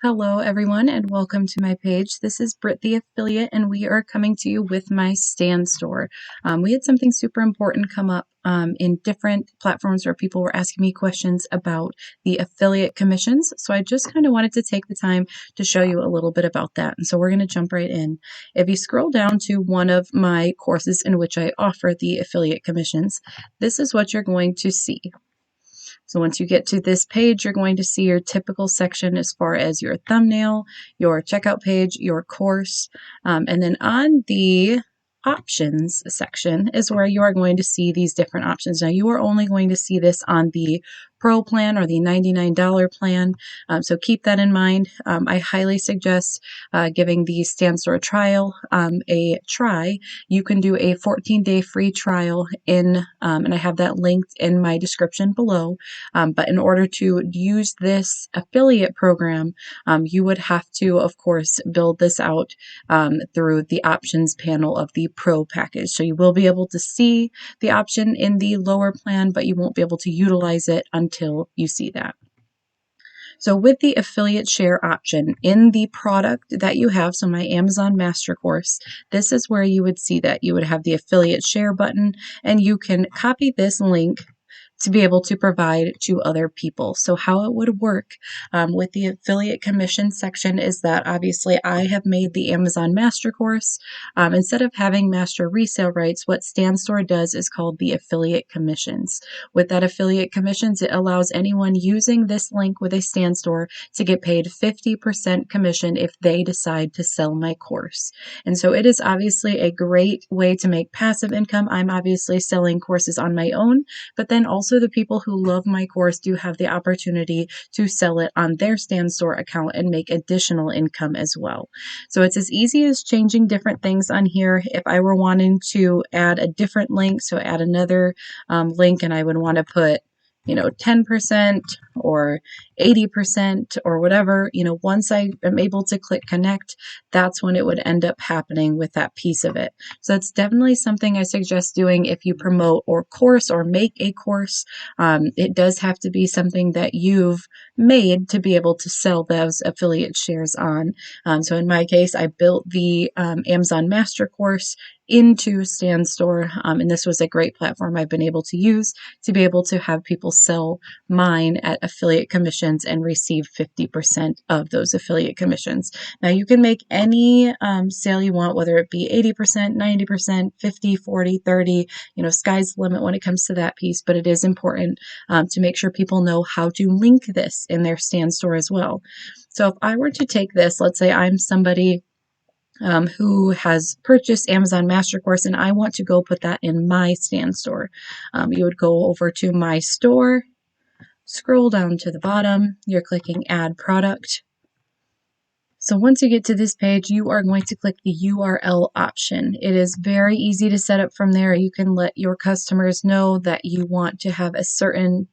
Hello everyone and welcome to my page. This is Britt the affiliate and we are coming to you with my Stan Store. We had something super important come up in different platforms where people were asking me questions about the affiliate commissions. So I just kind of wanted to take the time to show you a little bit about that. And so we're going to jump right in. If you scroll down to one of my courses in which I offer the affiliate commissions, this is what you're going to see. So once you get to this page, you're going to see your typical section as far as your thumbnail, your checkout page, your course, and then on the options section is where you are going to see these different options. Now you are only going to see this on the Pro plan or the $99 plan, so keep that in mind. I highly suggest giving the Stan Store trial a try. You can do a 14-day free trial and I have that linked in my description below. But in order to use this affiliate program, you would have to, of course, build this out through the options panel of the Pro package. So you will be able to see the option in the lower plan, but you won't be able to utilize it until you see that. So with the affiliate share option in the product that you have, so my Amazon Master Course, this is where you would see that. You would have the affiliate share button and you can copy this link to be able to provide to other people. So how it would work with the affiliate commission section is that obviously I have made the Amazon Master Course. Instead of having master resale rights, what Stan Store does is called the affiliate commissions. With that affiliate commissions, it allows anyone using this link with a Stan Store to get paid 50% commission if they decide to sell my course. And so it is obviously a great way to make passive income. I'm obviously selling courses on my own, but then also the people who love my course do have the opportunity to sell it on their Stan Store account and make additional income as well. So it's as easy as changing different things on here. If I were wanting to add a different link, so add another link and I would want to put 10% or 80% or whatever, once I am able to click connect, that's when it would end up happening with that piece of it. So it's definitely something I suggest doing if you promote or course or make a course. It does have to be something that you've made to be able to sell those affiliate shares on. So in my case, I built the Amazon Master Course into Stan Store, and this was a great platform I've been able to use to be able to have people sell mine at affiliate commissions and receive 50% of those affiliate commissions. Now you can make any sale you want, whether it be 80%, 90%, 50, 40, 30, sky's the limit when it comes to that piece, but it is important to make sure people know how to link this in their Stan Store as well. So if I were to take this, let's say I'm somebody who has purchased Amazon Master Course and I want to go put that in my Stan Store. You would go over to My Store, scroll down to the bottom, you're clicking Add Product. So once you get to this page, you are going to click the URL option. It is very easy to set up from there. You can let your customers know that you want to have a certain,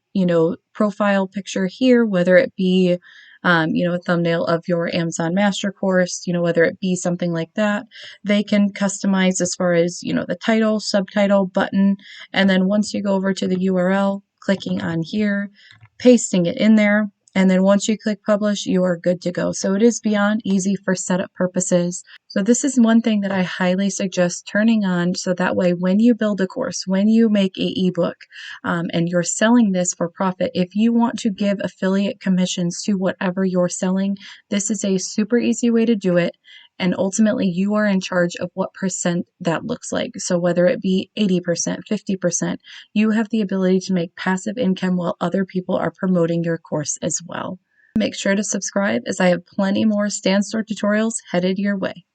profile picture here, whether it be a thumbnail of your Amazon Master Course, whether it be something like that. They can customize as far as, the title, subtitle, button, and then once you go over to the URL, clicking on here, pasting it in there, and then once you click publish, you are good to go. So it is beyond easy for setup purposes. So this is one thing that I highly suggest turning on, so that way when you build a course, when you make a ebook, and you're selling this for profit, if you want to give affiliate commissions to whatever you're selling, this is a super easy way to do it. And ultimately, you are in charge of what percent that looks like. So whether it be 80%, 50%, you have the ability to make passive income while other people are promoting your course as well. Make sure to subscribe as I have plenty more Stan Store tutorials headed your way.